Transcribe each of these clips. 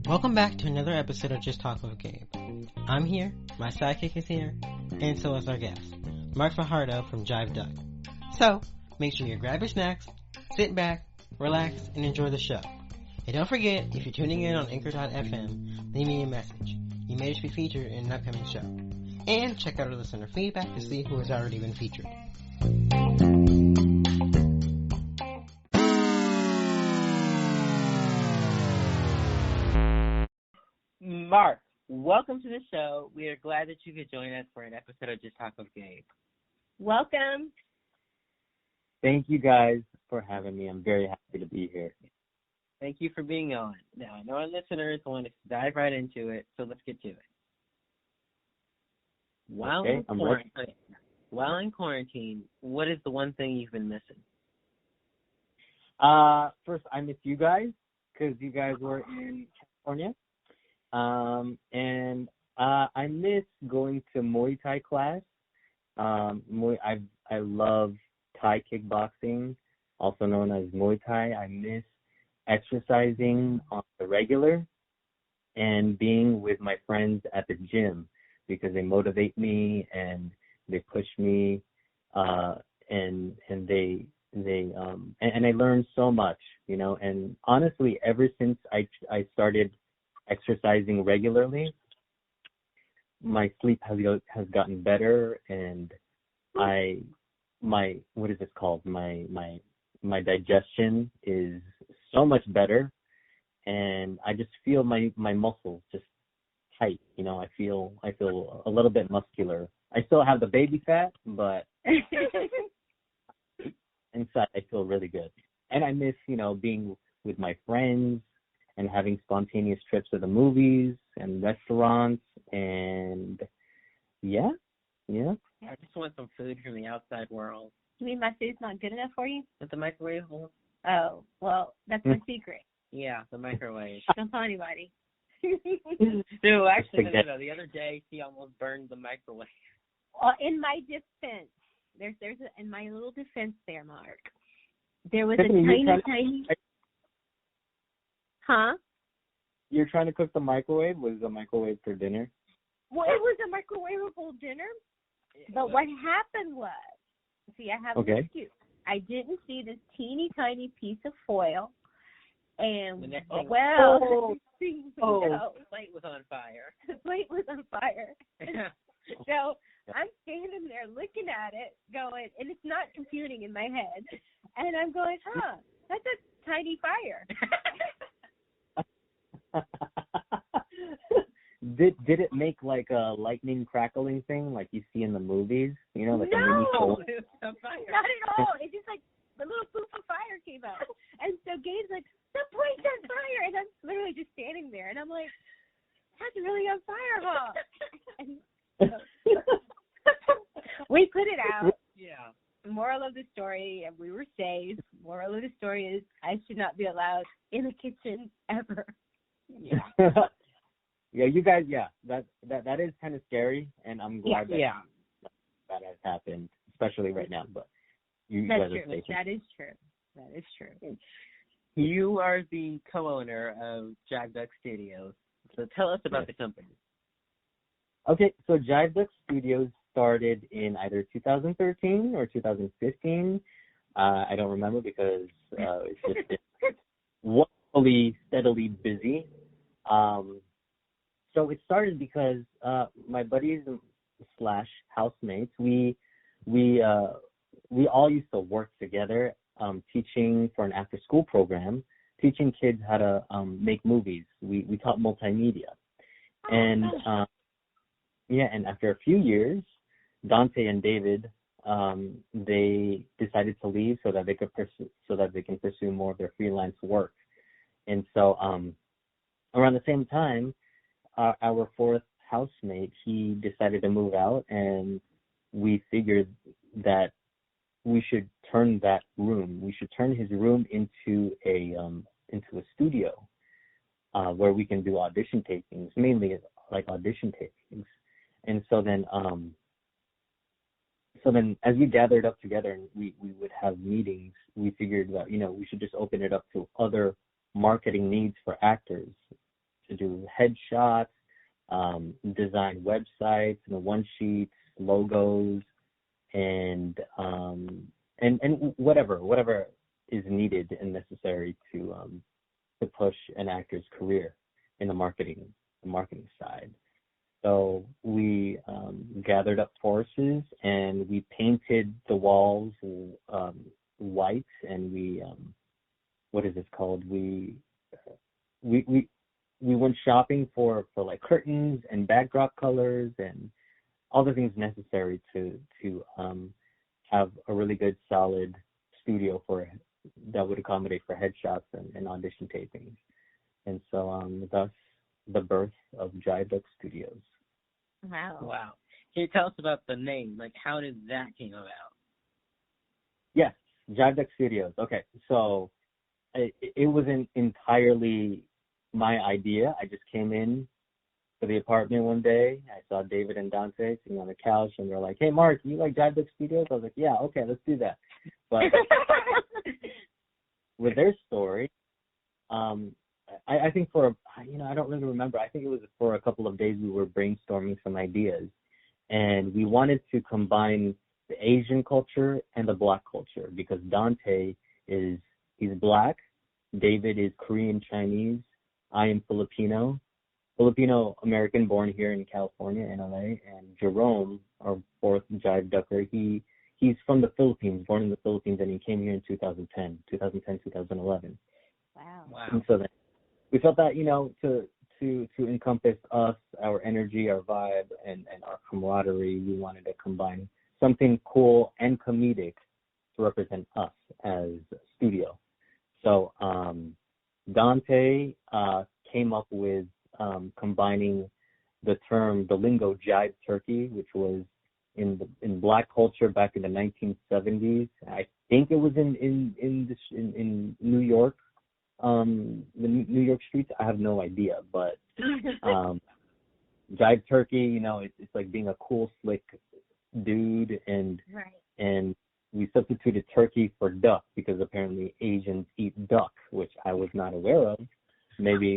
Welcome back to another episode of Just Talk with Gabe. I'm here, my sidekick is here, and so is our guest, Marc Fajardo from Jive Duck. So, make sure you grab your snacks, sit back, relax, and enjoy the show. And don't forget, if you're tuning in on Anchor.fm, leave me a message. You may just be featured in an upcoming show. And check out our listener feedback to see who has already been featured. Marc, welcome to the show. We are glad that you could join us for an episode of Just Talk with Gabe. Welcome. Thank you guys for having me. I'm very happy to be here. Thank you for being on. Now, I know our listeners want to dive right into it, so let's get to it. While in quarantine, what is the one thing you've been missing? First, I miss you guys because you guys were in California. And I miss going to Muay Thai class. I love Thai kickboxing, also known as Muay Thai. I miss exercising on the regular and being with my friends at the gym because they motivate me and they push me, and I learn so much, you know. And honestly, ever since I started exercising regularly, my sleep has gotten better, and my digestion is so much better, and I just feel my muscles just tight, you know. I feel a little bit muscular. I still have the baby fat, but inside I feel really good. And I miss, you know, being with my friends and having spontaneous trips to the movies and restaurants, and yeah. I just want some food from the outside world. You mean my food's not good enough for you? With the microwave? Oh, well, that's my secret. Yeah, the microwave. Don't tell anybody. No, actually, no. The other day, she almost burned the microwave. Well, in my defense, in my little defense there, Marc, there was a tiny... Huh? You're trying to cook the microwave? Was the microwave for dinner? Well, it was a microwavable dinner, but what happened was, see, I have an excuse. I didn't see this teeny tiny piece of foil, and the plate was on fire. The plate was on fire. So I'm standing there looking at it, going, and it's not computing in my head, and I'm going, that's a tiny fire. Did it make like a lightning crackling thing like you see in the movies? You know, like no, a mini not at all. It just like the little poof of fire came out, and so Gabe's like, the plate's on fire, and I'm literally just standing there, and I'm like, that's really on fire, huh? And we put it out. Yeah. Moral of the story, we were safe. Moral of the story is I should not be allowed in the kitchen ever. Yeah. Yeah, you guys, that is kind of scary, and I'm glad that has happened, especially right now. But you guys are safe. That is true. You are the co-owner of Jive Duck Studios, so tell us about the company. Okay, so Jive Duck Studios started in either 2013 or 2015. I don't remember because it's just been wonderfully, steadily busy. So it started because my buddies / housemates, we all used to work together, teaching for an after-school program, teaching kids how to make movies. We taught multimedia, and and after a few years, Dante and David, they decided to leave so that they can pursue more of their freelance work, and so around the same time, our fourth housemate, he decided to move out, and we figured that we should turn his room into a studio where we can do audition tapings, mainly like audition tapings. And so then as we gathered up together and we would have meetings, we figured that, we should just open it up to other marketing needs for actors to do headshots, design websites, one-sheets, logos, and whatever is needed and necessary to push an actor's career in the marketing side. So we gathered up forces and we painted the walls white, and we what is this called? We went shopping for like curtains and backdrop colors and all the things necessary to have a really good solid studio that would accommodate for headshots and audition tapings. And so thus the birth of Jive Duck Studios. Wow. Can you tell us about the name? Like, how did that came about? Yes, Jive Duck Studios. Okay, so it wasn't entirely my idea. I just came in to the apartment one day. I saw David and Dante sitting on the couch, and they're like, "Hey, Mark, you like Jive Duck Studios?" I was like, "Yeah, okay, let's do that." But with their story, I think I don't really remember. I think it was for a couple of days we were brainstorming some ideas, and we wanted to combine the Asian culture and the Black culture, because Dante he's Black, David is Korean Chinese, I am Filipino American, born here in California, in LA, and Jerome, our fourth Jive Ducker, he's from the Philippines, born in the Philippines, and he came here in 2010, 2011. Wow. And so then we felt that, to encompass us, our energy, our vibe, and our camaraderie, we wanted to combine something cool and comedic to represent us as a studio. So Dante came up with combining the lingo jive turkey, which was in Black culture back in the 1970s. I think it was in New York, the New York streets. I have no idea, but jive turkey, it's like being a cool, slick dude, and we substituted turkey for duck because apparently Asians eat duck, which I was not aware of. Maybe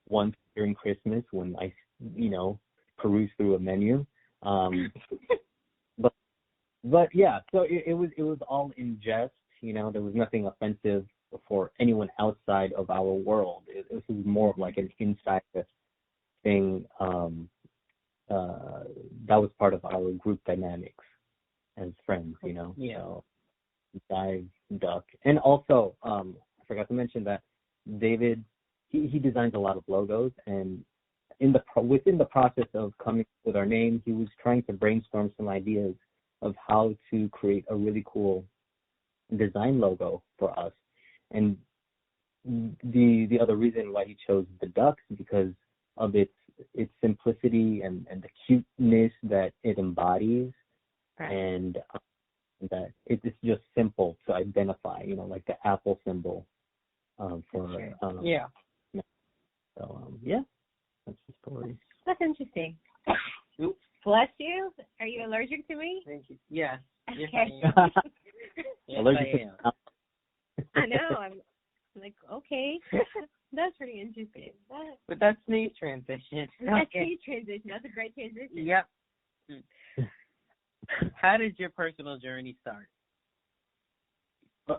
once during Christmas when I, peruse through a menu. But yeah, so it was all in jest. There was nothing offensive for anyone outside of our world. This was more of like an inside thing that was part of our group dynamics as friends, Yeah. So Jive Duck. And also, I forgot to mention that David, he designs a lot of logos, and within the process of coming up with our name, he was trying to brainstorm some ideas of how to create a really cool design logo for us. And the other reason why he chose the duck is because of its simplicity and the cuteness that it embodies, and that it's just simple to identify, like the apple symbol for yeah. So yeah, that's the story. That's interesting. Oops. Bless you. Are you allergic to me? Thank you. Yes. Yes, Okay. I am. Yes, Allergic I am. I know. I'm like, okay. That's pretty interesting. But that's sneeze transition. That's Okay. a transition. That's a great transition. Yep. How did your personal journey start?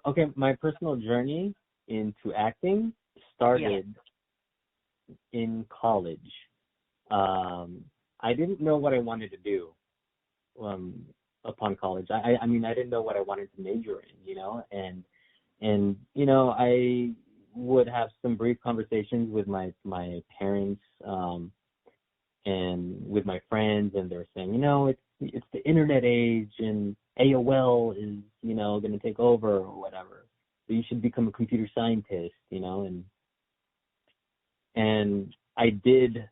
Okay, my personal journey into acting started in college. I didn't know what I wanted to do upon college. I mean, I didn't know what I wanted to major in, and I would have some brief conversations with my parents and with my friends, and they were saying, it's the internet age, and AOL is going to take over or whatever. So you should become a computer scientist, and I did.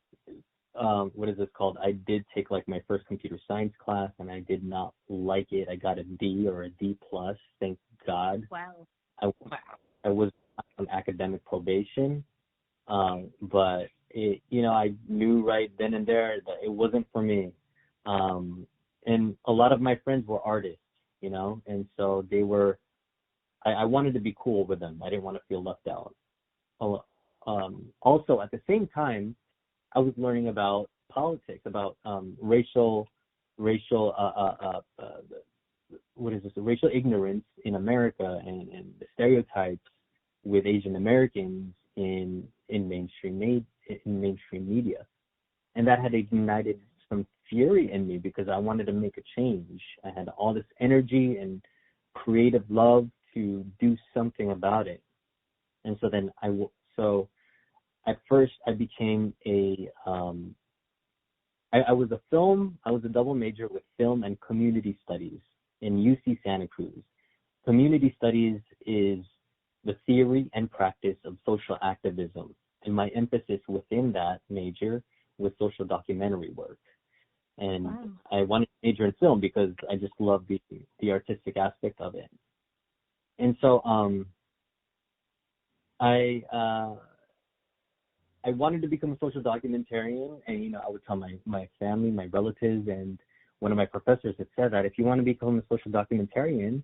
What is this called? I did take like my first computer science class, and I did not like it. I got a D or a D plus. Thank God. Wow. I was on academic probation, but it, I knew right then and there that it wasn't for me. And a lot of my friends were artists, and so they were I wanted to be cool with them. I didn't want to feel left out. Also, at the same time, I was learning about politics, about racial racial ignorance in America, and the stereotypes with Asian Americans in mainstream media, and that had ignited some fury in me because I wanted to make a change. I had all this energy and creative love to do something about it, and so then at first I became I was a double major with film and community studies in UC Santa Cruz. Community studies is the theory and practice of social activism, and my emphasis within that major was social documentary work. And wow. I wanted to major in film because I just love the artistic aspect of it. And so I wanted to become a social documentarian, and I would tell my family, my relatives, and one of my professors had said that if you want to become a social documentarian,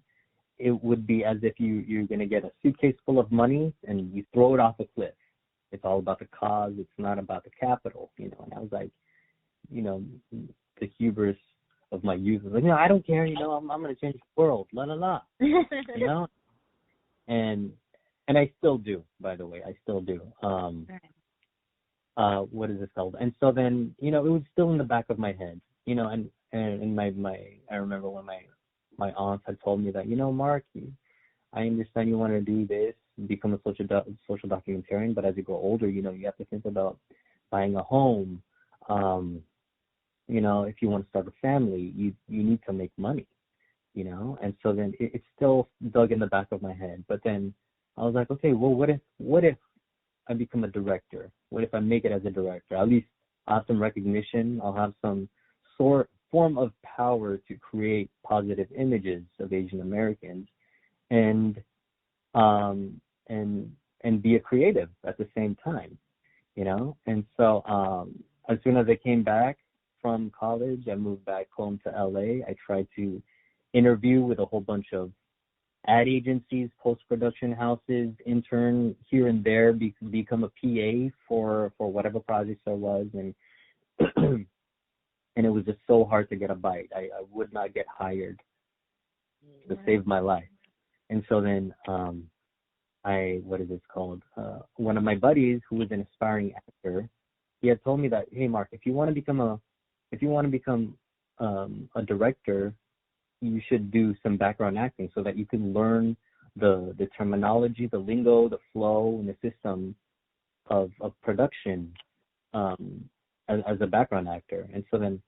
it would be as if you're going to get a suitcase full of money and you throw it off a cliff. It's all about the cause. It's not about the capital, And I was like, the hubris of my youth was like, no, I don't care. I'm going to change the world. La la la. And I still do, by the way. I still do. What is this called? And so then, it was still in the back of my head, and my I remember when my aunt had told me that, Mark, I understand you want to do this, become a social documentarian, but as you grow older, you have to think about buying a home. If you want to start a family, you need to make money, And so then it's still dug in the back of my head. But then I was like, okay, well, what if I become a director? What if I make it as a director? At least I'll have some recognition. I'll have some form of power to create positive images of Asian Americans, and be a creative at the same time, And so as soon as I came back from college, I moved back home to LA. I tried to interview with a whole bunch of ad agencies, post-production houses, intern here and there, become a PA for whatever projects there was, and and it was just so hard to get a bite. I would not get hired to save my life. And so then one of my buddies, who was an aspiring actor, he had told me that, hey Mark, if you want to become a director, you should do some background acting so that you can learn the terminology, the lingo, the flow, and the system of production as a background actor. And so then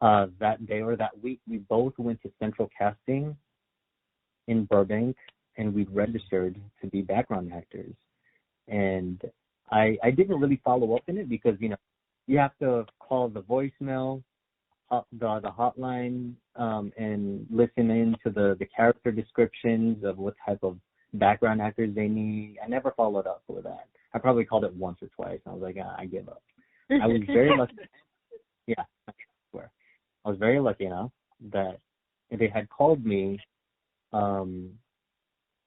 that day or that week, we both went to Central Casting in Burbank, and we registered to be background actors. And I didn't really follow up in it because, you have to call the voicemail, the hotline, and listen in to the character descriptions of what type of background actors they need. I never followed up with that. I probably called it once or twice. I was like, I give up. I was very lucky. Yeah, I swear. I was very lucky enough that they had called me 5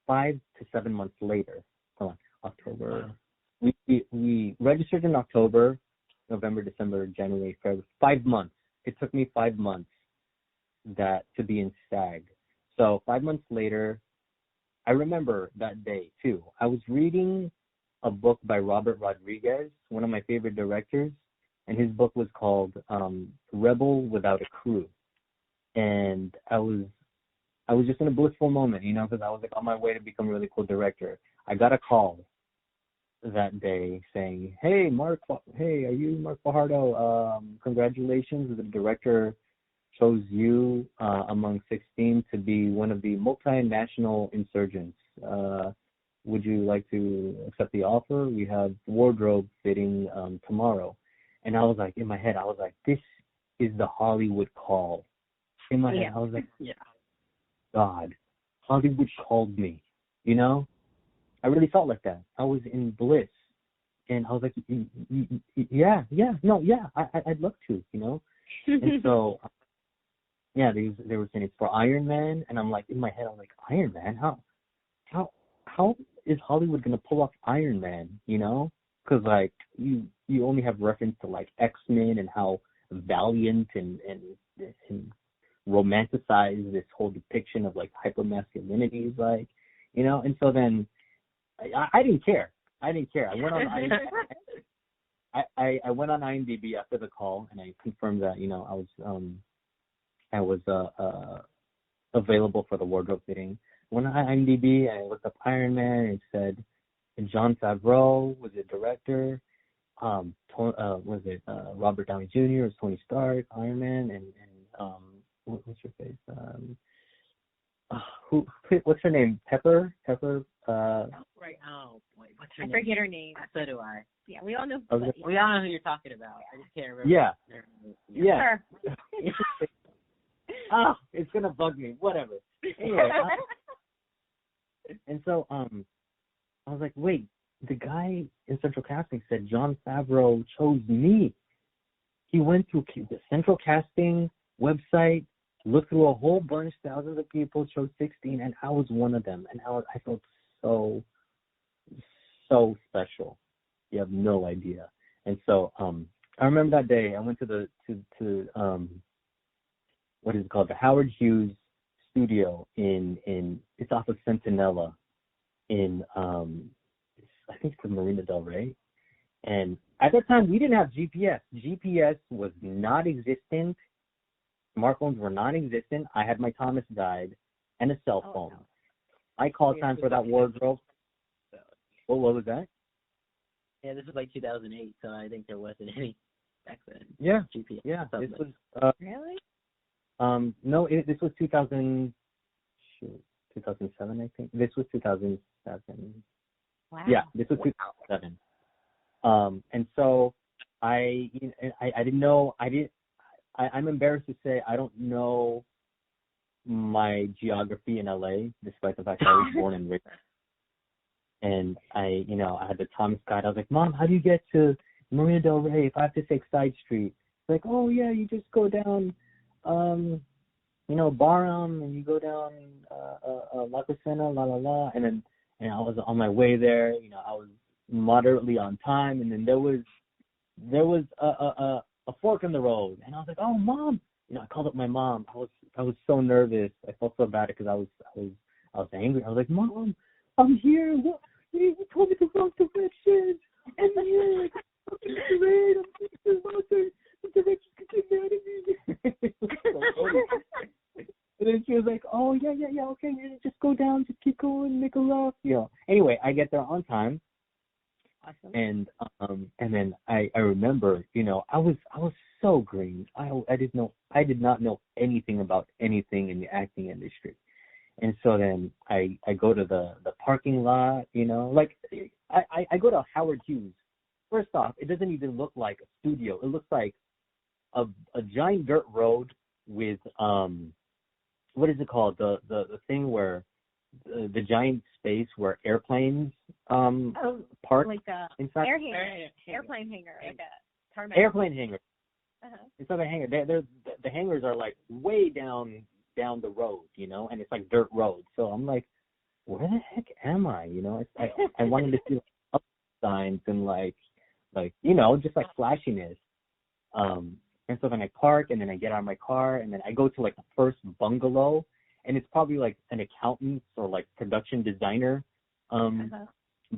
to 7 months later. October. We registered in October, November, December, January, February. 5 months. It took me 5 months to be in SAG. So 5 months later, I remember that day too. I was reading a book by Robert Rodriguez, one of my favorite directors, and his book was called Rebel Without a Crew. And I was just in a blissful moment, because I was like on my way to become a really cool director. I got a call that day saying, hey, are you Marc Fajardo? Congratulations, the director chose you among 16 to be one of the multinational insurgents. Would you like to accept the offer? We have wardrobe fitting tomorrow. And I was like, in my head, this is the Hollywood call. In my head, I was like, yeah, God, Hollywood called me, I really felt like that. I was in bliss. And I was like, I'd love to, And so, they were saying it's for Iron Man. And I'm like, in my head, I'm like, Iron Man? How? how is Hollywood gonna pull off Iron Man? You know, because like you only have reference to like X-Men and how valiant and romanticize this whole depiction of like hypermasculinity is like, you know. And so then I didn't care. I went on I went on IMDb after the call and I confirmed that, you know, I was available for the wardrobe fitting. Went on IMDb and I looked up Iron Man and it said Jon Favreau was the director. Was it Robert Downey Jr. was Tony Stark, Iron Man, and what's her face? What's her name? Pepper. Right. Oh, wait, what's her name? I forget her name. So do I. Yeah, we all know. We all know who you're talking about. I just can't remember. Yeah. It's gonna bug me. Whatever. Anyway, and so I was like, wait, the guy in Central Casting said Jon Favreau chose me. He went through the Central Casting website, looked through a whole bunch, thousands of people, chose 16, and I was one of them. And I felt so special. You have no idea. And so I remember that day I went to what is it called? The Howard Hughes studio in it's off of Centinela in I think it's Marina Del Rey. And at that time we didn't have GPS. GPS was not existent. Smartphones were non-existent. I had my Thomas guide and a cell phone. No. I called time for that wardrobe. What was that? Yeah, this was like 2008, so I think there wasn't any back then. Yeah. GPS. Yeah. This was really? No, this was 2007, I think. This was 2007. Wow. Yeah, this was 2007. And so I didn't know. I'm embarrassed to say I don't know my geography in LA, despite the fact that I was born and raised. And I had the Thomas guide. I was like, Mom, how do you get to Marina Del Rey if I have to take side street? She's like, oh yeah, you just go down, Barham, and you go down La Crescenta, and I was on my way there. You know, I was moderately on time, and then there was a fork in the road, and I was like, oh Mom, I called up my mom. I was so nervous. I felt so bad because I was angry. I was like, Mom, I'm here. What? You told me the wrong direction. I'm here. I'm the directions can get mad at me. And then she was like, oh, yeah, okay, just go down, just keep going, make a left. Anyway, I get there on time. Awesome. And then I remember, I was so green. I did not know anything about anything in the acting industry. And so then I go to the parking lot, I go to Howard Hughes. First off, it doesn't even look like a studio. It looks like a giant dirt road with what is it called? The thing where the giant space where airplanes park like a inside airplane hangar, like a tarmac. Airplane hangar. Uh-huh. It's not a hangar. The hangars are like way down the road, and it's like dirt road. So I'm like, where the heck am I? I wanted to see like, up signs and like just like flashiness. And so then I park, and then I get out of my car, and then I go to like the first bungalow, and it's probably like an accountant's or like production designer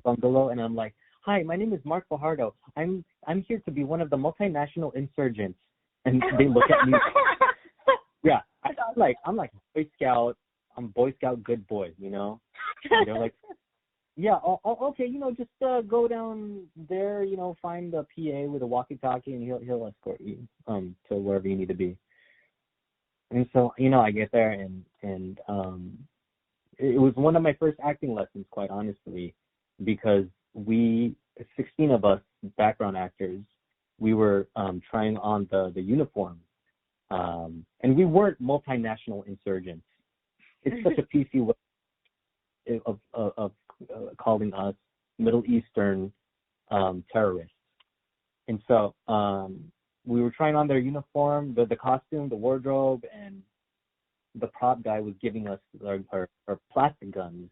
bungalow, and I'm like, hi, my name is Marc Fajardo. I'm here to be one of the multinational insurgents. And they look at me. Yeah, I'm like Boy Scout. I'm Boy Scout good boy, And they're like, yeah, okay, just go down there, find the PA with a walkie-talkie, and he'll escort you to wherever you need to be. And so, I get there, and it was one of my first acting lessons, quite honestly, because 16 of us background actors, we were trying on the uniform, and we weren't multinational insurgents. It's such a PC way of calling us Middle Eastern terrorists. And so we were trying on their uniform, the costume, the wardrobe, and the prop guy was giving us our plastic guns.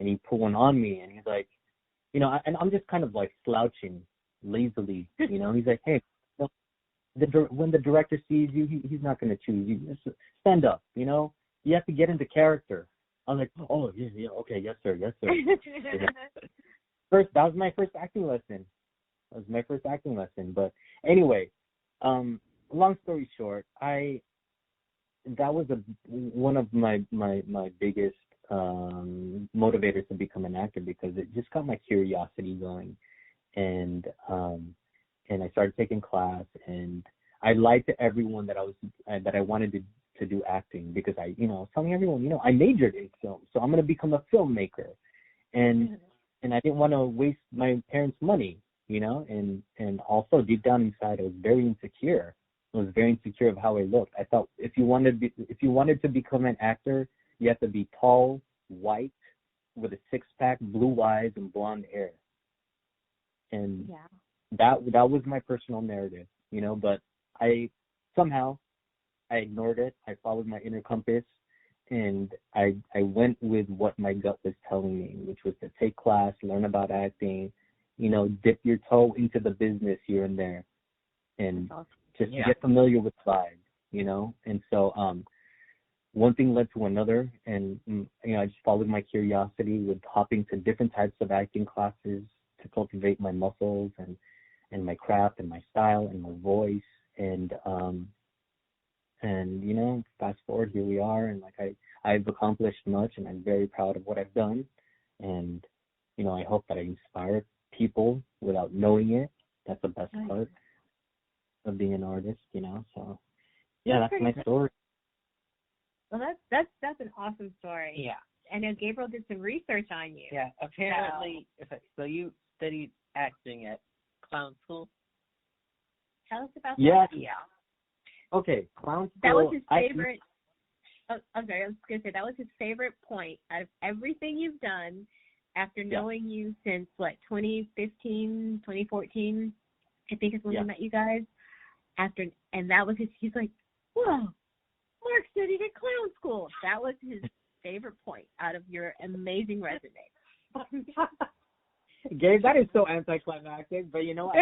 and he put one on me, and he's like, and I'm just kind of like slouching lazily, He's like, hey, when the director sees you, he's not going to choose you. Just stand up, You have to get into character. I'm like, oh, yeah, okay, yes, sir. That was my first acting lesson. But anyway, long story short, that was one of my biggest motivators to become an actor, because it just got my curiosity going, and I started taking class, and I lied to everyone that I wanted to do acting, because I was telling everyone, I majored in film, so I'm going to become a filmmaker, and I didn't want to waste my parents' money, and also deep down inside, I was very insecure. I was very insecure of how I looked. I thought if you wanted to become an actor, you have to be tall, white, with a six-pack, blue eyes, and blonde hair. And that was my personal narrative, But I ignored it. I followed my inner compass, and I went with what my gut was telling me, which was to take class, learn about acting, dip your toe into the business here and there, and just get familiar with vibes, And so one thing led to another, and I just followed my curiosity with hopping to different types of acting classes to cultivate my muscles and my craft and my style and my voice, and fast forward, here we are, and I've accomplished much, and I'm very proud of what I've done, and I hope that I inspire people without knowing it. That's the best part of being an artist, So that's my story. Well, that's an awesome story. Yeah. I know Gabriel did some research on you. Yeah. Apparently, so you studied acting at clown school. Tell us about that. Yeah. Okay, clown school. That was his favorite. I'm sorry, I was going to say that was his favorite point out of everything you've done. After knowing you since 2015, 2014, I think is when we met you guys. And that was he's like, whoa, Marc studied at clown school. That was his favorite point out of your amazing resume. Gabe, that is so anticlimactic, but I love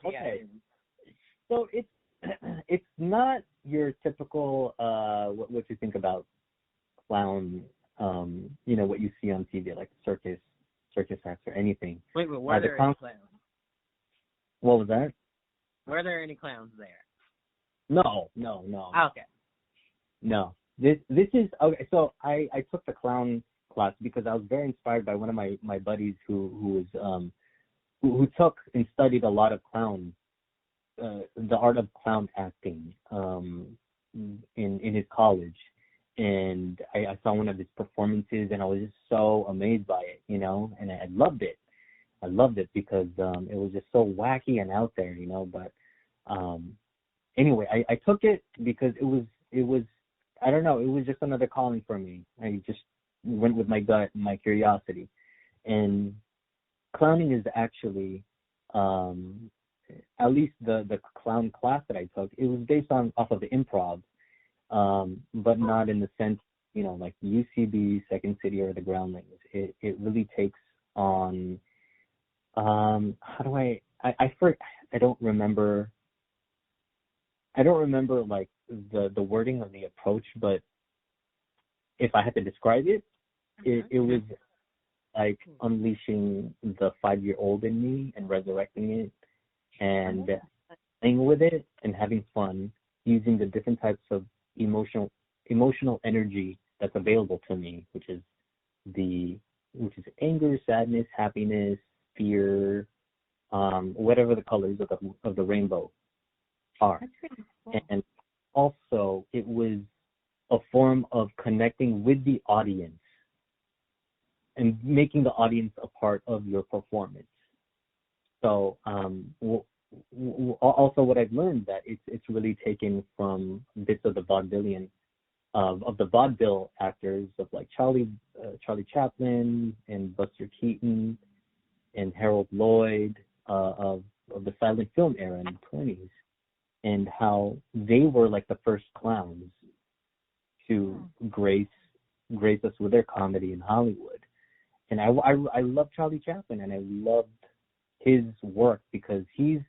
it. Okay. So it's not your typical what you think about clown, what you see on TV, like circus acts or anything. Wait, but were there any clowns? What was that? Were there any clowns there? No. Okay. No. This is okay. So I took the clown class because I was very inspired by one of my buddies who took and studied a lot of clown, the art of clown acting, in his college, and I saw one of his performances, and I was just so amazed by it, and I loved it. I loved it because it was just so wacky and out there, But anyway, I took it because it was I don't know, it was just another calling for me. I just went with my gut and my curiosity, and clowning is actually, at least the clown class that I took, it was based off of the improv, but not in the sense, like UCB, Second City, or the Groundlings. It really takes on, how do I don't remember like the wording of the approach, but if I had to describe it, it was like unleashing the 5-year-old in me and resurrecting it and playing with it and having fun using the different types of emotional energy that's available to me, which is anger, sadness, happiness, fear, whatever the colors of the rainbow are. That's pretty cool. And also it was a form of connecting with the audience and making the audience a part of your performance. So also what I've learned that it's really taken from bits of the vaudevillian, of the vaudeville actors of like Charlie Chaplin and Buster Keaton and Harold Lloyd, of the silent film era in the 20s. and how they were like the first clowns to grace us with their comedy in Hollywood. And I love Charlie Chaplin, and I loved his work because he's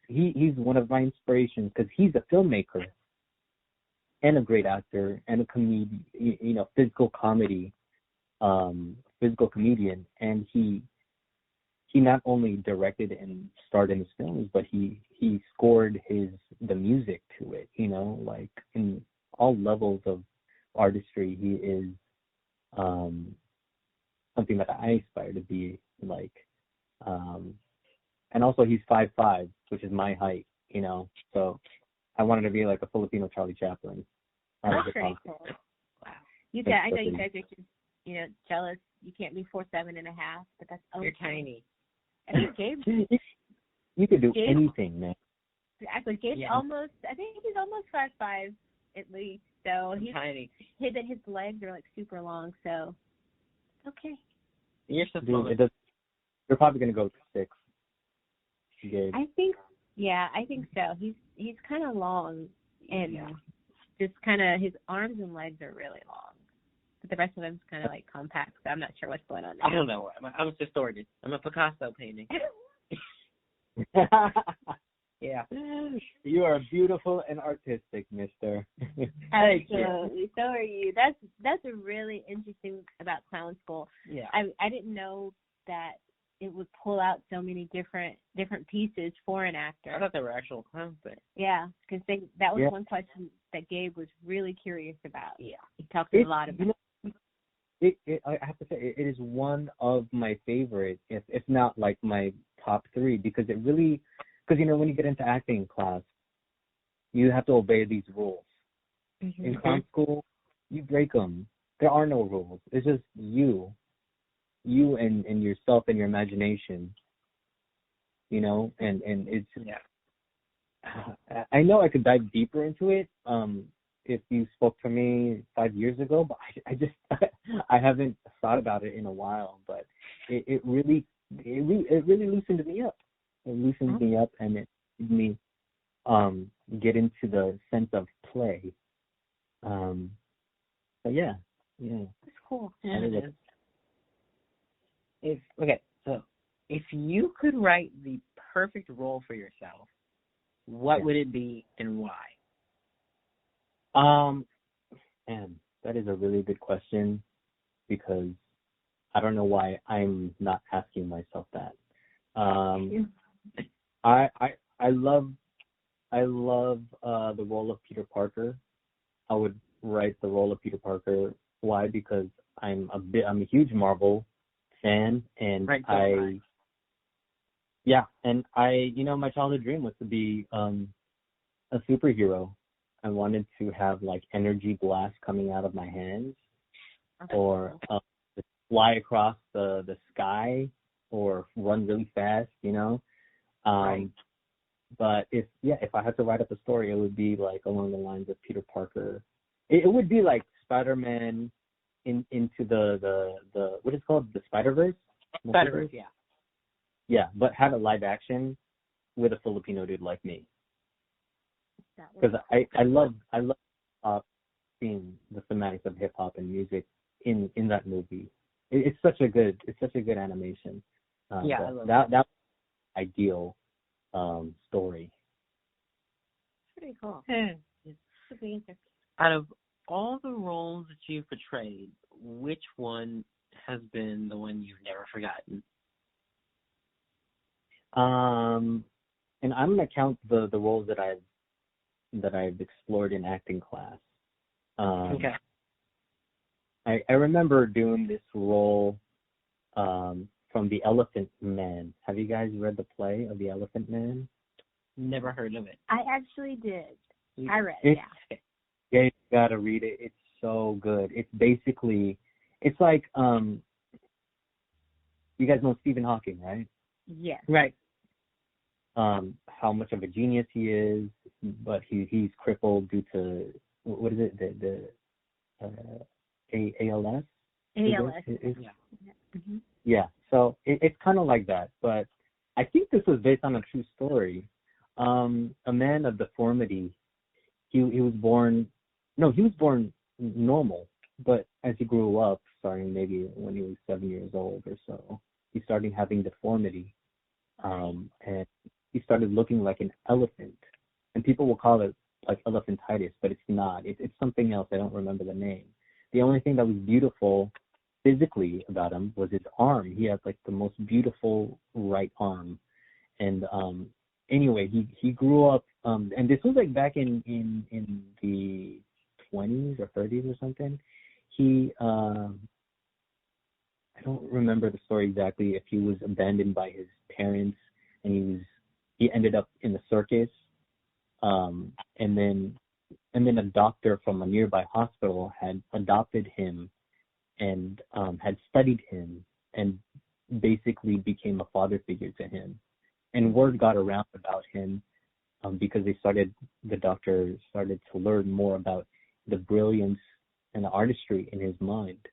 one of my inspirations, because he's a filmmaker and a great actor and a comedian, physical comedian, and he not only directed and starred in his films, but he scored the music to it, like in all levels of artistry. He is something that I aspire to be like. And also he's 5'5", which is my height, so I wanted to be like a Filipino Charlie Chaplin. That's pretty cool. Wow. I know you guys are just, jealous you can't be 4'7.5", but that's okay. You're tiny. And Gabe, you could do anything, man. Actually, Gabe's almost, I think he's almost 5'5" at least. So he's tiny. His legs are like super long, so okay. You're so small. You're probably gonna go 6. Gabe. I think so. He's kind of long, and just kind of his arms and legs are really long, but the rest of him's kind of like compact. So I'm not sure what's going on there. I don't know. I'm distorted. I'm a Picasso painting. Yeah. You are beautiful and artistic, mister. Absolutely. So are you. That's a really interesting about clown school. Yeah. I didn't know that it would pull out so many different pieces for an actor. I thought they were actual clowns, but yeah, because that was one question that Gabe was really curious about. Yeah, he talked a lot about. I have to say, it is one of my favorite, if not like my top 3, because it really, when you get into acting class, you have to obey these rules. Mm-hmm. In clown school, you break them. There are no rules. It's just you and yourself and your imagination, and it's, I know I could dive deeper into it, if you spoke to me 5 years ago, but I just, I haven't thought about it in a while, but it really loosened me up. It loosened me up, and it made me, get into the sense of play. But yeah. It's cool. Yeah, it is. So if you could write the perfect role for yourself, what would it be and why? Man, that is a really good question, because I don't know why I'm not asking myself that. I love the role of Peter Parker. I would write the role of Peter Parker. Why? Because I'm a huge Marvel fan, and my childhood dream was to be a superhero. I wanted to have like energy blasts coming out of my hands, or fly across the sky, or run really fast, But if I had to write up a story, it would be like along the lines of Peter Parker. It would be like Spider-Man into the what is it called, the Spider-Verse? Spider-Verse, yeah. Yeah, but have it live action with a Filipino dude like me. Because I love seeing the thematics of hip hop and music in that movie. It's such a good animation. I love that ideal story. Pretty cool. Out of all the roles that you've portrayed, which one has been the one you've never forgotten? And I'm gonna count the roles that I've explored in acting class. Okay. I remember doing this role from The Elephant Man. Have you guys read the play of The Elephant Man? Never heard of it. I actually did. I read it, yeah. Yeah, you gotta read it. It's so good. It's basically, it's like, you guys know Stephen Hawking, right? Yes. Right. How much of a genius he is, but he's crippled due to, what is it, the ALS? ALS. Yeah. Mm-hmm. Yeah, so it's kind of like that, but I think this was based on a true story. A man of deformity he was born. No, he was born normal, but as he grew up, starting maybe when he was 7 years old or so, he started having deformity, and he started looking like an elephant. And people will call it like elephantitis, but it's not. It's something else. I don't remember the name. The only thing that was beautiful physically about him was his arm. He had like the most beautiful right arm. And anyway, he grew up, and this was like back in the 20s or 30s or something. He I don't remember the story exactly, if he was abandoned by his parents and he ended up in the circus, and then a doctor from a nearby hospital had adopted him and had studied him and basically became a father figure to him. And word got around about him because the doctor started to learn more about the brilliance and the artistry in his mind.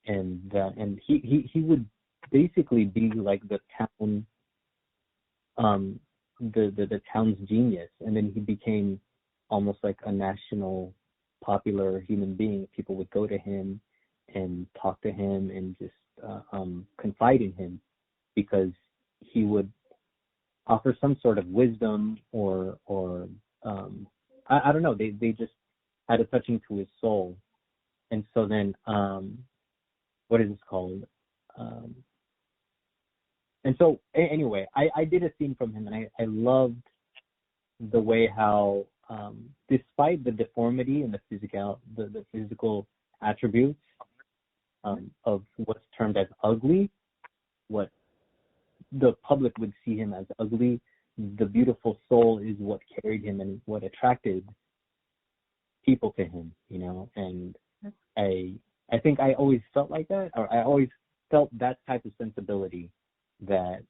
And he would basically be like the town, the town's genius. And then he became almost like a national popular human being. People would go to him and talk to him and just confide in him because he would offer some sort of wisdom or I don't know. They just had a touching to his soul. And so then what is this called? And so anyway, I did a scene from him, and I loved the way how despite the deformity and the physical attributes of what's termed as ugly, what the public would see him as ugly, the beautiful soul is what carried him and what attracted people to him, you know. And I think I always felt like that, or I always felt that type of sensibility, that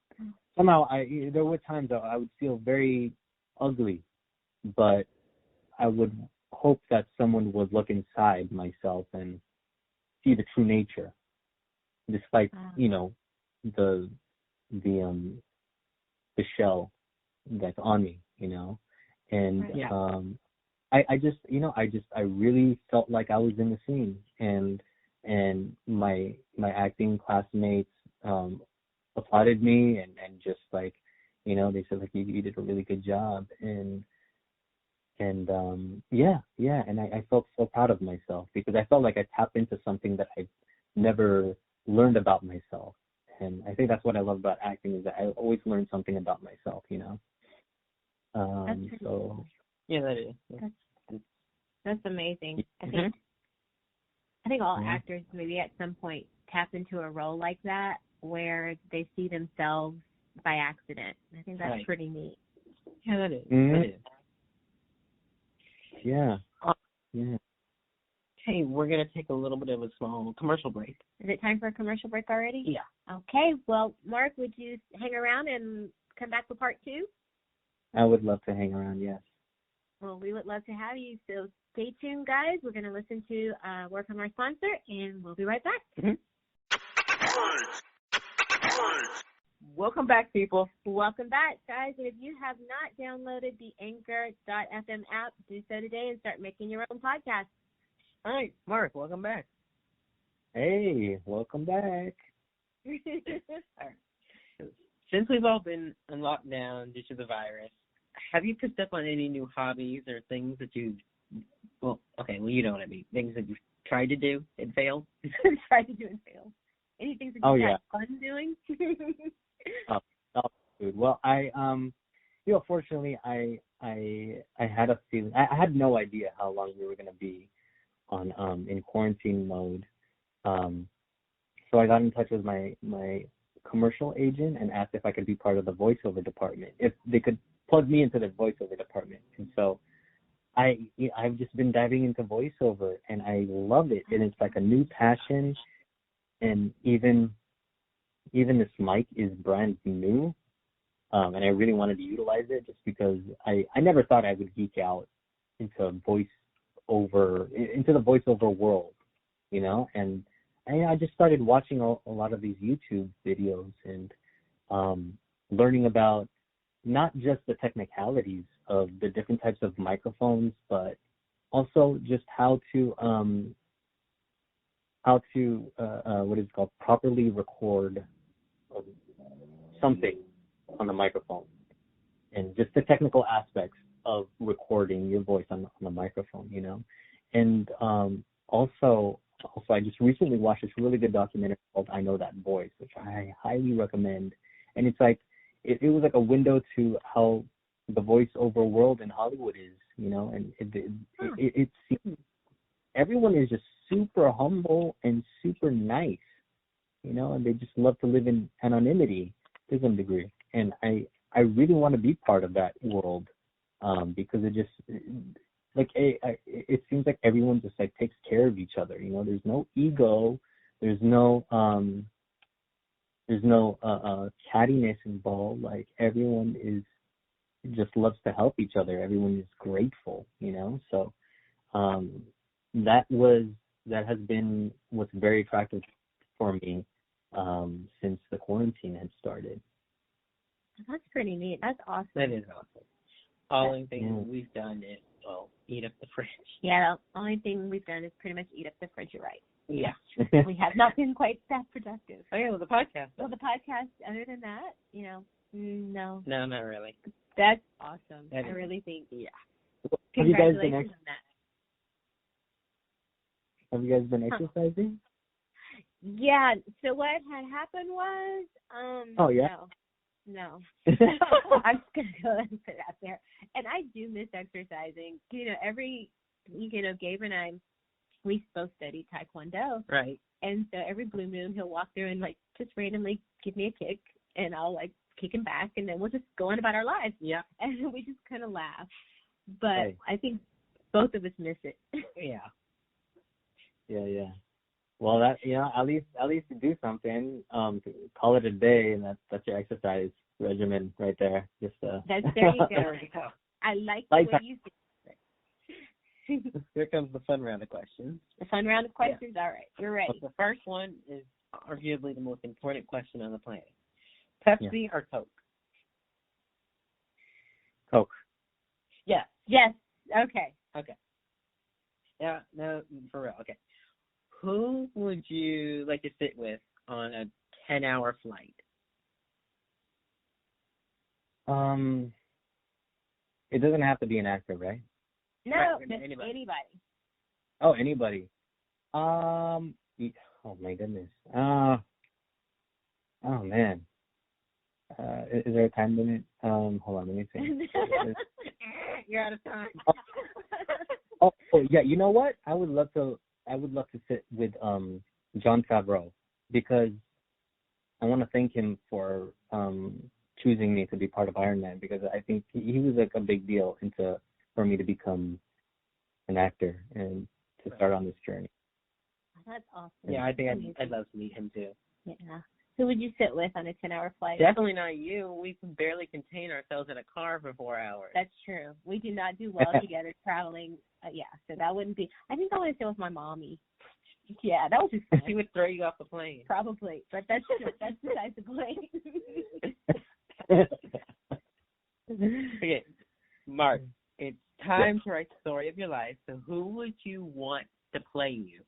somehow there were times that I would feel very ugly, but I would hope that someone would look inside myself and see the true nature, despite you know the shell that's on me, you know. And I really felt like I was in the scene, and my acting classmates applauded me and just like, you know, they said like you did a really good job, and and I felt so proud of myself because I felt like I tapped into something that I never learned about myself. And I think that's what I love about acting, is that I always learn something about myself, you know. That's So yeah, that is. That's amazing. I think all actors maybe at some point tap into a role like that where they see themselves by accident. I think that's pretty neat. Yeah, that is. Mm-hmm. That is. Yeah. Yeah. Hey, we're going to take a little bit of a small commercial break. Is it time for a commercial break already? Yeah. Okay. Well, Mark, would you hang around and come back for part 2? I would love to hang around, yes. Well, we would love to have you. So stay tuned, guys. We're going to listen to a word from our sponsor, and we'll be right back. Mm-hmm. Welcome back, people. Welcome back, guys. And if you have not downloaded the Anchor.fm app, do so today and start making your own podcast. All right, Mark, welcome back. Hey, welcome back. Since we've all been in lockdown due to the virus, have you picked up on any new hobbies or things that you you know what I mean, things that you've tried to do and failed? Tried to do and failed. Any things that you had fun doing? Dude. Well, fortunately, I had a feeling. I had no idea how long we were going to be on in quarantine mode. So I got in touch with my commercial agent and asked if I could be part of the voiceover department, if they could plug me into the voiceover department. And so I've just been diving into voiceover, and I love it. And it's like a new passion. And even this mic is brand new, and I really wanted to utilize it just because I never thought I would geek out into the voiceover world, you know. And I just started watching a lot of these YouTube videos and learning about not just the technicalities of the different types of microphones, but also just how to what is it called, properly record something on the microphone, and just the technical aspects of recording your voice on the microphone, you know. And also I just recently watched this really good documentary called I Know That Voice, which I highly recommend. And it's like it was like a window to how the voiceover world in Hollywood is, you know. And it seems everyone is just super humble and super nice, you know, and they just love to live in anonymity to some degree. And I really want to be part of that world, because it just like it seems like everyone just like takes care of each other, you know. There's no ego, there's no cattiness involved. Like everyone is just loves to help each other. Everyone is grateful, you know. So that has been what's very attractive for me since the quarantine had started. That's pretty neat. That's awesome. That is awesome. Only thing we've done is, well, eat up the fridge. Yeah, the only thing we've done is pretty much eat up the fridge. You're right. Yeah. We have not been quite that productive. Oh, yeah, well, the podcast. Well, the podcast, other than that, you know, no. No, not really. That's awesome. I really think, yeah. Have you guys been congratulations on that. Have you guys been exercising? Yeah, so what had happened was, oh, yeah? No. I'm just going to go ahead and put it out there. And I do miss exercising. You know, Gabe and I, we both study Taekwondo. Right. And so every blue moon, he'll walk through and, like, just randomly give me a kick, and I'll, like, kick him back, and then we'll just go on about our lives. Yeah. And we just kind of laugh. But Right. I think both of us miss it. Yeah. Yeah. Well, that, you know, at least you do something. Call it a day, and that's your exercise regimen right there. Just There you go. I like the way you think. Here comes the fun round of questions. The fun round of questions? Yeah. All right. You're ready. Well, the first one is arguably the most important question on the planet. Pepsi or Coke? Coke. Yes. Yes. Okay. Yeah, no, for real. Okay. Who would you like to sit with on a 10-hour flight? It doesn't have to be an actor, right? No, Right, just anybody. Oh, anybody. Oh my goodness. Oh man. Is there a time limit? Hold on, let me see. You're out of time. Oh yeah, you know what? I would love to sit with Jon Favreau, because I want to thank him for choosing me to be part of Iron Man, because I think he was like a big deal for me to become an actor and to start on this journey. That's awesome. Yeah, I think I'd love to meet him too. Yeah. Who would you sit with on a 10-hour flight? Definitely not you. We can barely contain ourselves in a car for 4 hours. That's true. We do not do well together traveling. So that wouldn't be. I think I want to sit with my mommy. Yeah, that was just fun. She would throw you off the plane. Probably, but that's besides the point. Okay, Mark, it's time to write the story of your life. So who would you want to play you?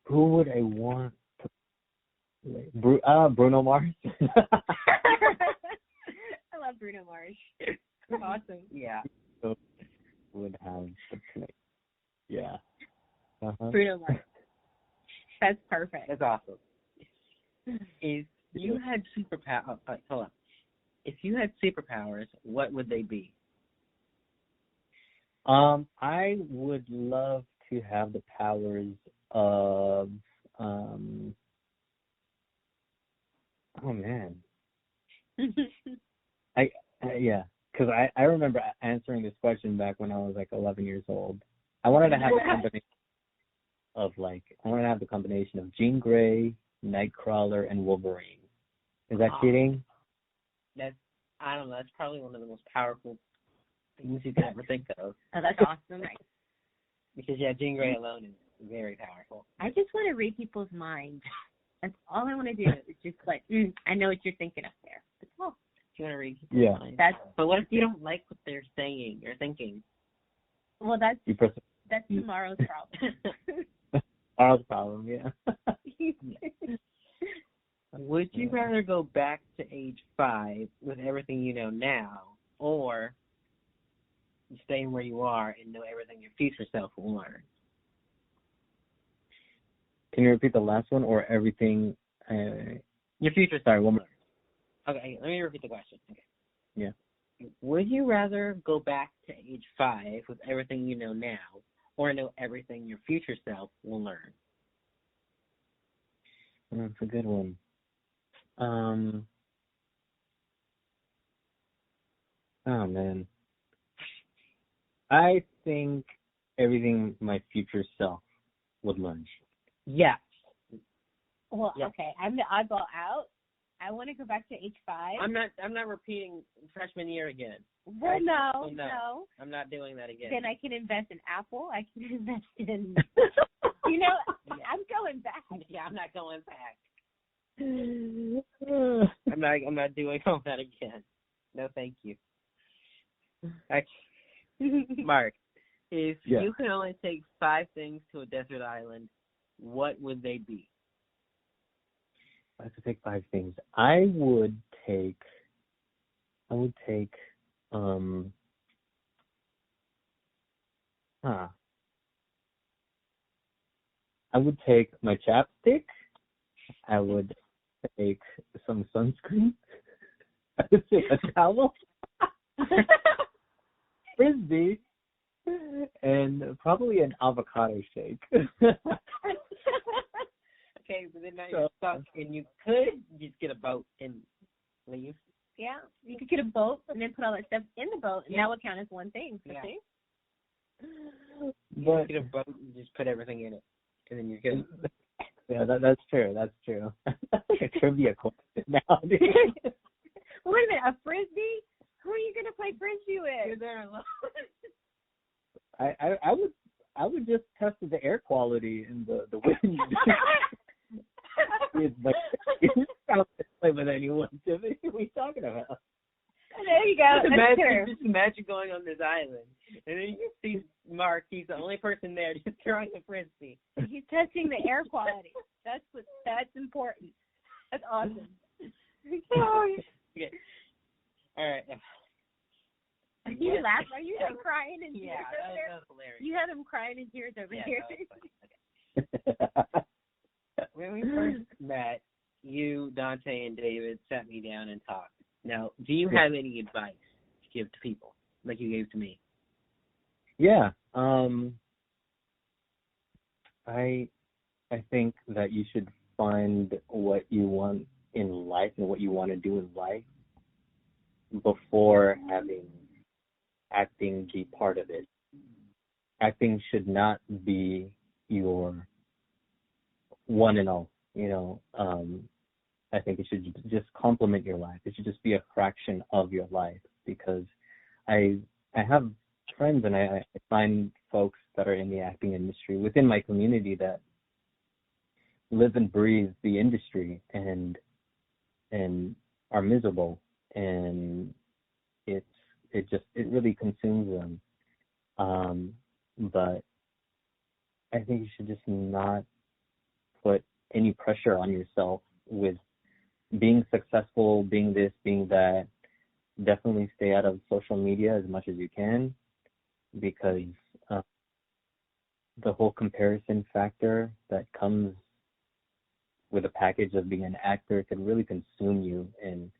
Who would I want to play? Bruno Mars. I love Bruno Mars. Awesome. Yeah. Would have to play. Yeah. Uh-huh. Bruno Mars. That's perfect. That's awesome. If you had superpowers, hold on. If you had superpowers, what would they be? I would love to have the powers of oh man. Yeah, because I remember answering this question back when I was like 11 years old. I wanted to have the combination of Jean Grey, Nightcrawler, and Wolverine. Is that cheating? I don't know. That's probably one of the most powerful things you could ever think of. Oh, that's awesome. Because Jean Grey alone is very powerful. I just want to read people's minds. That's all I want to do. It's just like, I know what you're thinking up there. That's all. You want to read? Yeah. But what if you don't like what they're saying or thinking? Well, that's You press tomorrow's problem. tomorrow's problem, yeah. Would you rather go back to age 5 with everything you know now, or staying where you are and know everything your future self will learn? Can you repeat the last one, or everything? Your future Sorry, one more. Okay, let me repeat the question. Okay. Yeah. Would you rather go back to age 5 with everything you know now, or know everything your future self will learn? That's a good one. Oh man, I think everything my future self would learn. Yes. Well, Yeah. okay, I'm the oddball out. I want to go back to age 5. I'm not repeating freshman year again. Well, no. I'm not doing that again. Then I can invest in Apple. I can invest in, I'm going back. Yeah, I'm not going back. I'm not doing all that again. No, thank you. Mark, if you could only take 5 things to a desert island, what would they be? I have to take 5 things. I would take my chapstick. I would take some sunscreen. I would take a towel, frisbee, and probably an avocado shake. Okay, but then now you're stuck, and you could just get a boat and leave. Yeah, you could get a boat and then put all that stuff in the boat, and that would count as one thing. Yeah. See? You get a boat and just put everything in it, and then you're good. Yeah, that's true. That's true. A trivia question now. Wait a minute, a frisbee? Who are you gonna play frisbee with? You're there alone. I would just test the air quality and the wind. It's like you don't play with anyone, Jimmy. What are you talking about? There you go. Just imagine going on this island, and then you see Mark. He's the only person there, just throwing a frisbee. He's testing the air quality. That's important. That's awesome. Okay. All right. Are you laughing? Are you like crying in tears Yeah, over there? that was hilarious. You have him crying in tears over here. That was funny. Okay. When we first met, you, Dante, and David sat me down and talked. Now, do you have any advice to give to people like you gave to me? Yeah. I think that you should find what you want in life and what you want to do in life before having acting be part of it. Acting should not be your one and all, I think it should just complement your life. It should just be a fraction of your life, because I have friends and I find folks that are in the acting industry within my community that live and breathe the industry and are miserable, and it really consumes them. But I think you should just not put any pressure on yourself with being successful, being this, being that. Definitely stay out of social media as much as you can, because the whole comparison factor that comes with a package of being an actor can really consume you and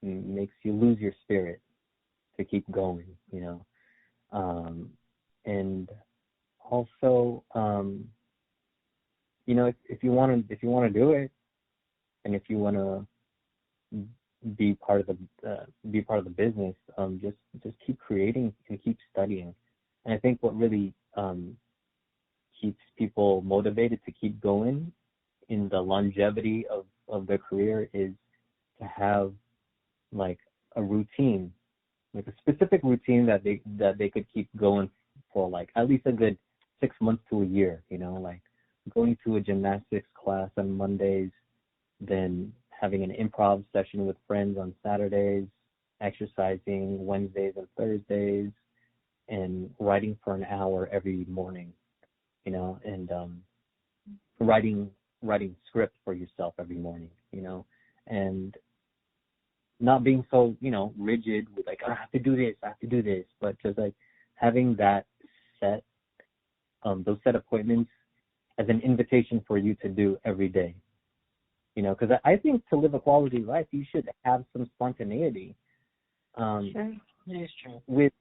makes you lose your spirit to keep going, and also, if you want to do it, and if you want to be part of the business, just keep creating and keep studying. And I think what really keeps people motivated to keep going in the longevity of their career is to have like a routine, like a specific routine that they could keep going for like at least a good 6 months to a year, like going to a gymnastics class on Mondays, then having an improv session with friends on Saturdays, exercising Wednesdays and Thursdays, and writing for an hour every morning, and writing script for yourself every morning, and not being so, rigid with like, I have to do this, but just like having that set, those set appointments as an invitation for you to do every day, because I think to live a quality life, you should have some spontaneity. Sure, that is true. With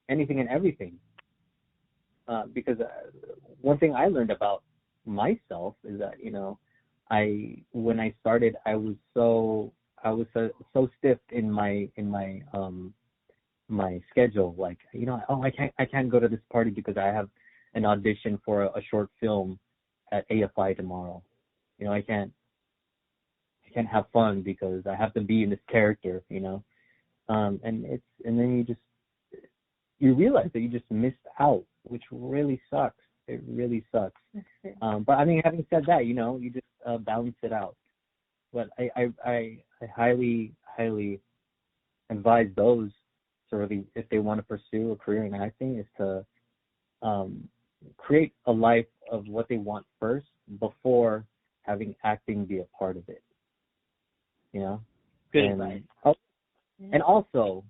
anything and everything. Because one thing I learned about myself is that, when I started, I was so stiff in my my schedule. Like, I can't go to this party because I have an audition for a short film at AFI tomorrow. I can't have fun because I have to be in this character. And then you realize that you just missed out, which really sucks. It really sucks. But I mean, having said that, you just balance it out. But I highly advise those to really, if they want to pursue a career in acting, is to create a life of what they want first before having acting be a part of it. Good advice. And also,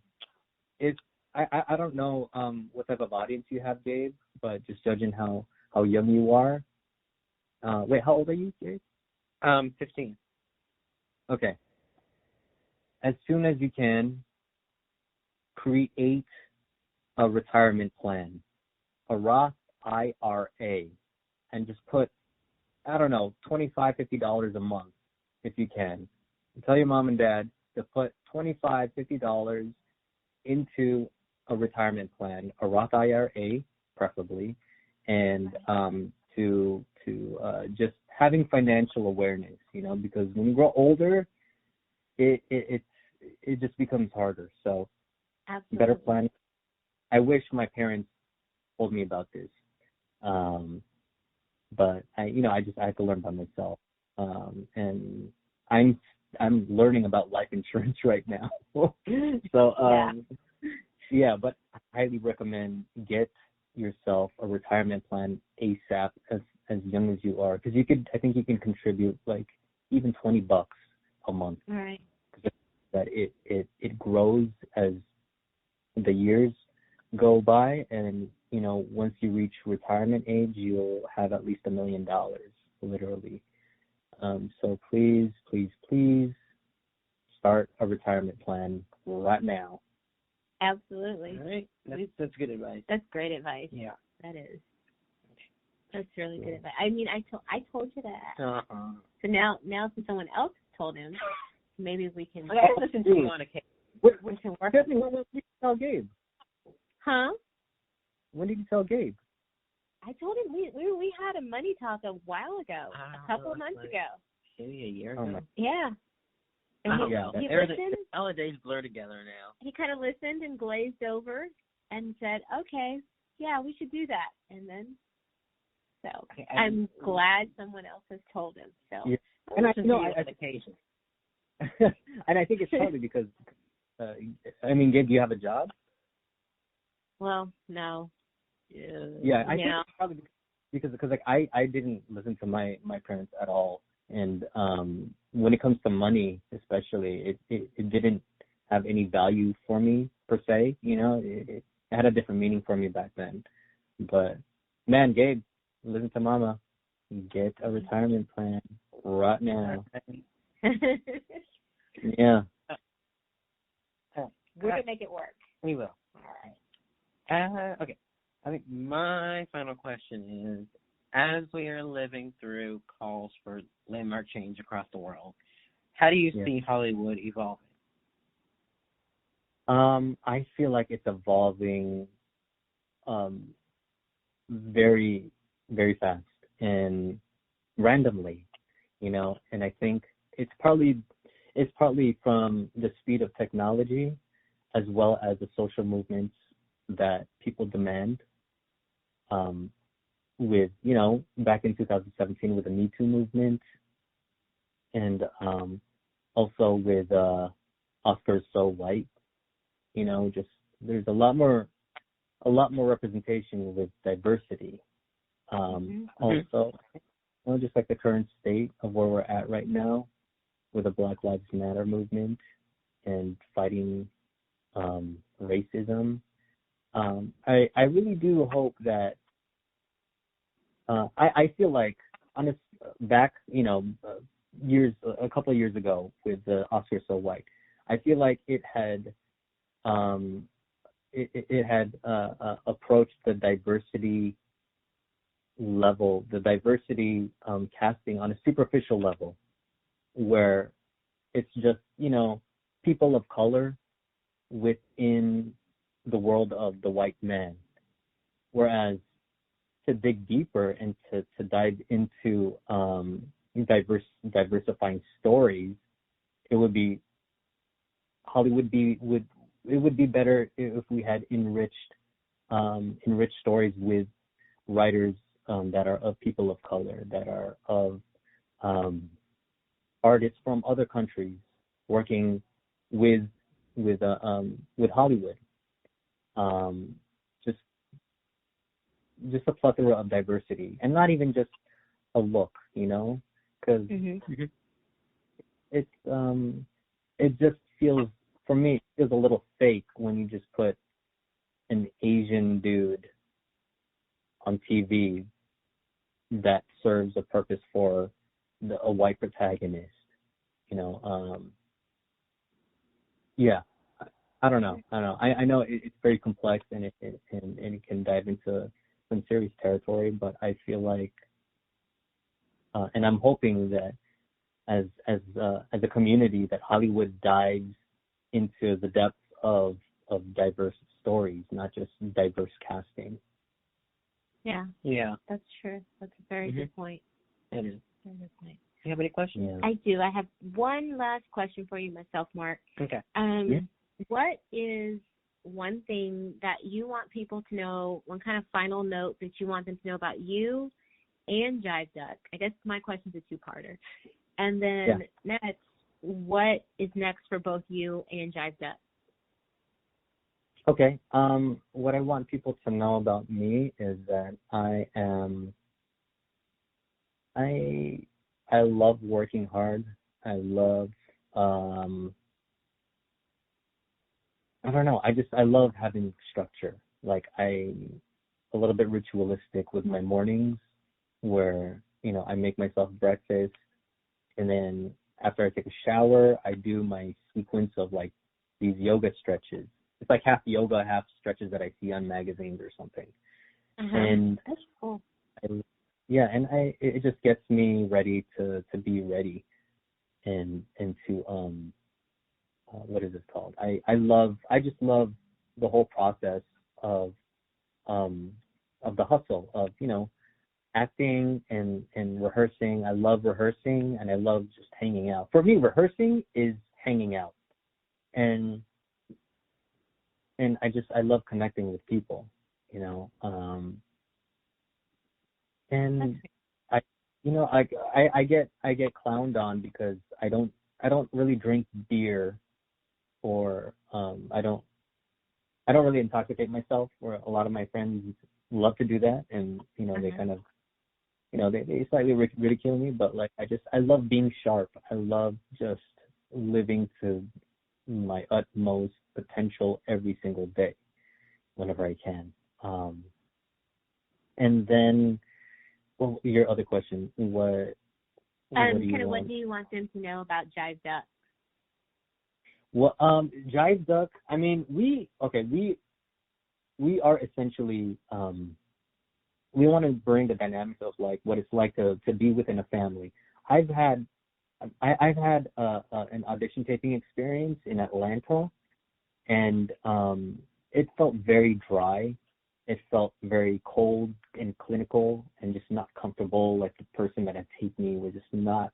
if I don't know what type of audience you have, Gabe, but just judging how young you are. Wait, how old are you, Gabe? 15. Okay. As soon as you can, create a retirement plan, a Roth IRA, and just put, I don't know, $25, $50 a month if you can. And tell your mom and dad to put $25, $50 into a retirement plan, a Roth IRA preferably, and to just having financial awareness, because when you grow older, it just becomes harder. So Absolutely. Better plan. I wish my parents told me about this, but I have to learn by myself, and I'm learning about life insurance right now. So yeah, but I highly recommend get yourself a retirement plan ASAP as young as you are, because I think you can contribute like even $20 a month. Right. That it grows as the years go by, and once you reach retirement age, you'll have at least $1 million, literally. So please start a retirement plan right now. Absolutely. All right. That's good advice. That's great advice. Yeah. That is. That's really good advice. I mean, I told you that. Uh-huh. So now since someone else told him, maybe we can. I listen to you on occasion. We can work. When did you tell Gabe? Huh? When did you tell Gabe? I told him we had a money talk a while ago, a couple of months ago. Maybe a year ago. Yeah. And he listened. All the days blur together now. He kind of listened and glazed over and said, "Okay, yeah, we should do that." And then, I'm glad someone else has told him. So, yeah. And I occasion. And I think it's probably because, Gabe, do you have a job? Well, no. Yeah, I think it's probably because like I didn't listen to my parents at all, and when it comes to money, especially, it didn't have any value for me per se. It had a different meaning for me back then. But man, Gabe, listen to Mama. Get a retirement plan right now. Yeah. We're gonna make it work. We will. All right. Okay. I think my final question is, as we are living through calls for landmark change across the world, how do you see Hollywood evolving? I feel like it's evolving very, very fast and randomly, and I think it's partly from the speed of technology as well as the social movements that people demand. With, back in 2017 with the Me Too movement, and also with Oscar's So White, Just there's a lot more representation with diversity. Also, just like the current state of where we're at right now with the Black Lives Matter movement and fighting racism. I really do hope that I feel like back, a couple of years ago with the Oscar So White, I feel like it had approached the diversity level, the diversity casting on a superficial level, where it's just people of color within the world of the white man. Whereas to dig deeper and to dive into diversifying stories, it would be better if we had enriched stories with writers that are of people of color, that are of artists from other countries working with Hollywood. Just a plethora of diversity, and not even just a look, because it just feels, for me, it feels a little fake when you just put an Asian dude on TV that serves a purpose for a white protagonist. I don't know. I know it's very complex and it can dive into some serious territory, but I feel like, and I'm hoping that as a community, that Hollywood dives into the depths of diverse stories, not just diverse casting. Yeah. Yeah. That's true. That's a very good point. It is. Very good point. Do you have any questions? Yeah. I do. I have one last question for you myself, Mark. Okay. What is one thing that you want people to know, one kind of final note that you want them to know about you and Jive Duck? I guess my question's a two-parter. And then next, what is next for both you and Jive Duck? Okay. What I want people to know about me is that I love working hard. I love I don't know. I love having structure. Like a little bit ritualistic with my mornings, where I make myself breakfast, and then after I take a shower, I do my sequence of like these yoga stretches. It's like half yoga, half stretches that I see on magazines or something. And that's cool. It just gets me ready to be ready, and to what is it called? I just love the whole process of the hustle of acting and rehearsing. I love rehearsing, and I love just hanging out. For me, rehearsing is hanging out, and I love connecting with people, and I get clowned on because I don't really drink beer, or I don't really intoxicate myself, where a lot of my friends love to do that, and they kind of they slightly ridicule me, but like I love being sharp. I love just living to my utmost potential every single day whenever I can. And then, well, your other question, what do you want them to know about Jive Duck? Well, Jive Duck, I mean, we are essentially, we want to bring the dynamics of like what it's like to be within a family. I've had an audition taping experience in Atlanta, and it felt very dry. It felt very cold and clinical and just not comfortable. Like the person that had taped me was just not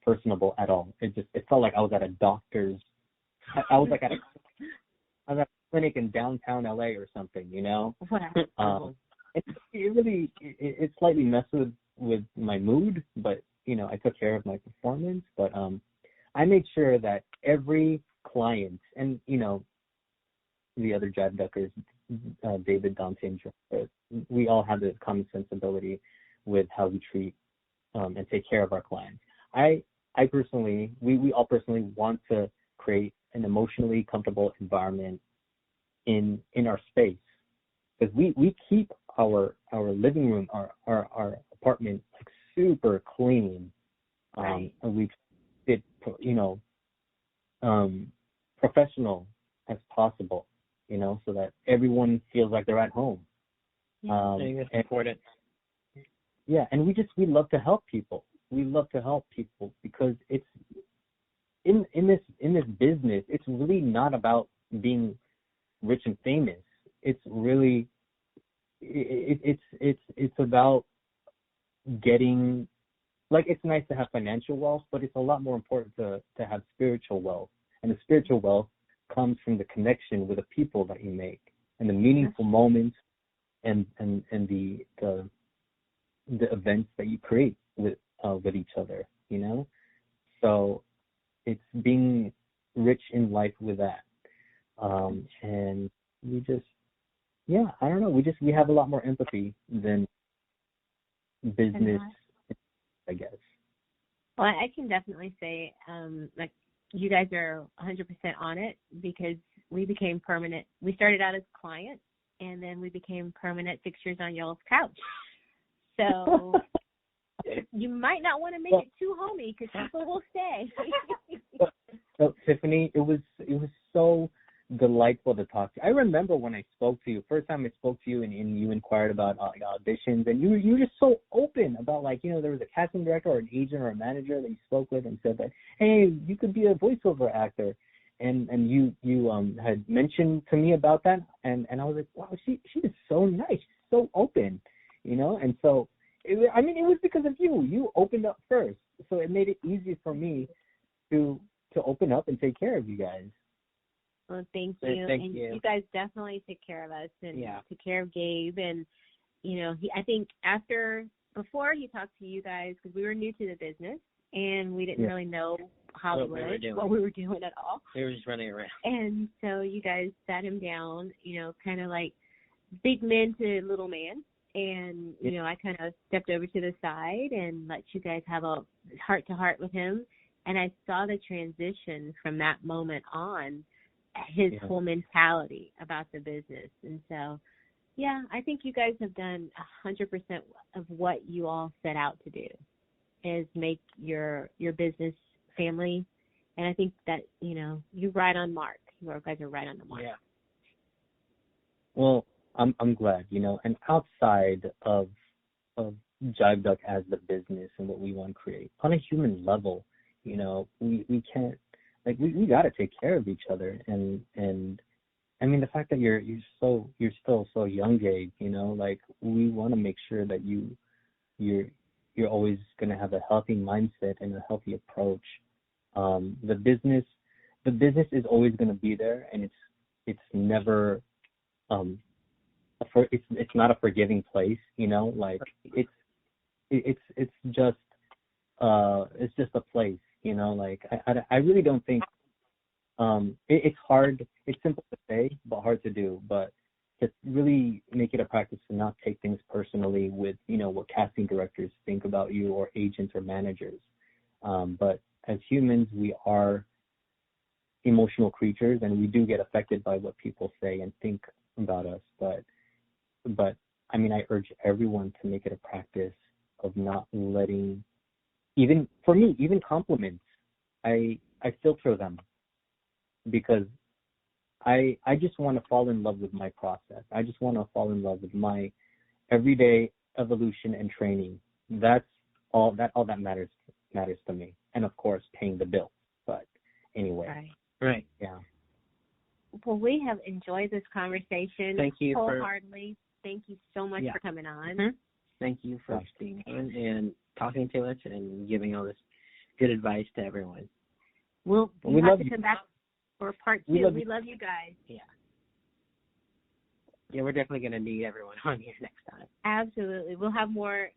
personable at all. It felt like I was at a doctor's. I was at a clinic in downtown LA or something, Wow. It slightly messed with my mood, but I took care of my performance. But I made sure that every client, and the other Jive Duckers, David, Dante, and Joe, we all have the common sensibility with how we treat and take care of our clients. I personally, we all personally want to create an emotionally comfortable environment in our space, because we keep our living room, our apartment like super clean, and we it professional as possible, so that everyone feels like they're at home. I think that's important. Yeah, and we love to help people. We love to help people because it's in this business. It's really not about being rich and famous. It's really it's about getting, like, it's nice to have financial wealth, but it's a lot more important to have spiritual wealth. And the spiritual wealth comes from the connection with the people that you make and the meaningful moments and the events that you create with each other, So it's being rich in life with that. And we just, I don't know, we have a lot more empathy than business, I guess. Well, I can definitely say, like, you guys are 100% on it, because we became permanent. We started out as clients, and then we became permanent fixtures on y'all's couch. So you might not want to make it too homey, because people will stay. So Tiffany, it was so delightful to talk to you. I remember when I spoke to you, first time I spoke to you, and you inquired about auditions, and you were just so open about, like, there was a casting director or an agent or a manager that you spoke with and said that, hey, you could be a voiceover actor, and you had mentioned to me about that, and I was like, wow, she is so nice, she's so open, and so it was because of you. You opened up first, so it made it easy for me to open up and take care of you guys. Well, thank you. Thank you. You guys definitely took care of us and took care of Gabe. And, I think before he talked to you guys, because we were new to the business and we didn't really know what we were doing at all. We were just running around. And so you guys sat him down, kind of like big man to little man. And, I kind of stepped over to the side and let you guys have a heart-to-heart with him. And I saw the transition from that moment on, his whole mentality about the business. And so, I think you guys have done 100% of what you all set out to do, is make your business family. And I think that, you're right on mark. You guys are right on the mark. Yeah. Well, I'm glad, and outside of Jive Duck as the business and what we want to create, on a human level, we can't, like, we got to take care of each other, and I mean, the fact that you're still so young, Gabe, like, we want to make sure that you're always going to have a healthy mindset and a healthy approach. The business is always going to be there, and it's never it's not a forgiving place, like, it's just a place, like, I really don't think, it's hard, it's simple to say, but hard to do, but to really make it a practice to not take things personally with, what casting directors think about you, or agents or managers. But as humans, we are emotional creatures, and we do get affected by what people say and think about us. But I mean, I urge everyone to make it a practice of not letting, even for me, even compliments, I filter them, because I just want to fall in love with my process. I just want to fall in love with my everyday evolution and training. That's all that matters to me. And of course, paying the bill. But anyway. Right. Yeah. Well, we have enjoyed this conversation. Thank you wholeheartedly. Thank you so much for coming on. Mm-hmm. Thank you for being on and talking to us and giving all this good advice to everyone. We have to come back for part 2. We love you guys. Yeah. Yeah, we're definitely going to need everyone on here next time. Absolutely. We'll have more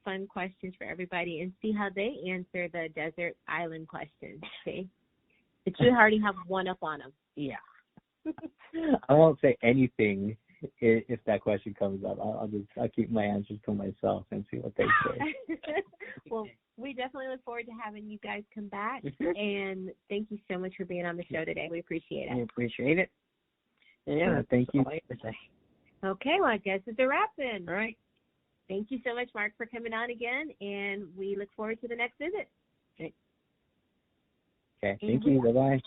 fun questions for everybody and see how they answer the desert island questions. See? But you already have one up on them. Yeah. I won't say anything if that question comes up. I'll keep my answers to myself and see what they say. Well, we definitely look forward to having you guys come back. And thank you so much for being on the show today. We appreciate it. We appreciate it. Yeah, thank you. All I have to say. Okay, well, I guess it's a wrap then. All right. Thank you so much, Mark, for coming on again, and we look forward to the next visit. Okay, thank you. Bye-bye.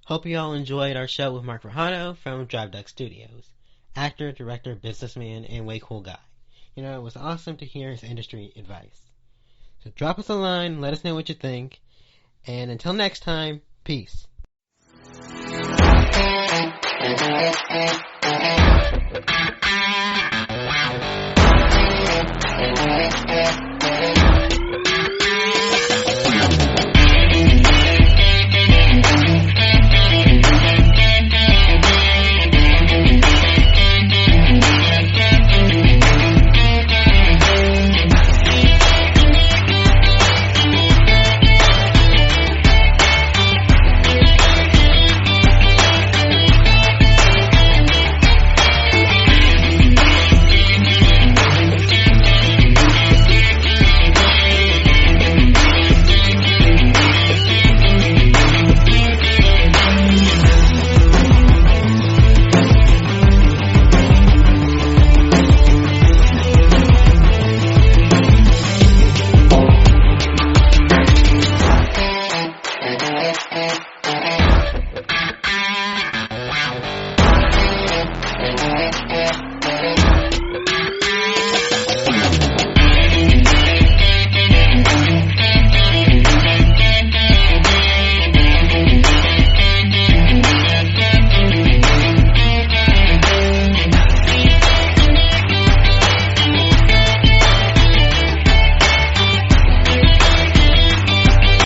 Hope you all enjoyed our show with Marc Fajardo from Jive Duck Studios. Actor, director, businessman, and way cool guy. You know, it was awesome to hear his industry advice. So drop us a line, let us know what you think, and until next time, peace.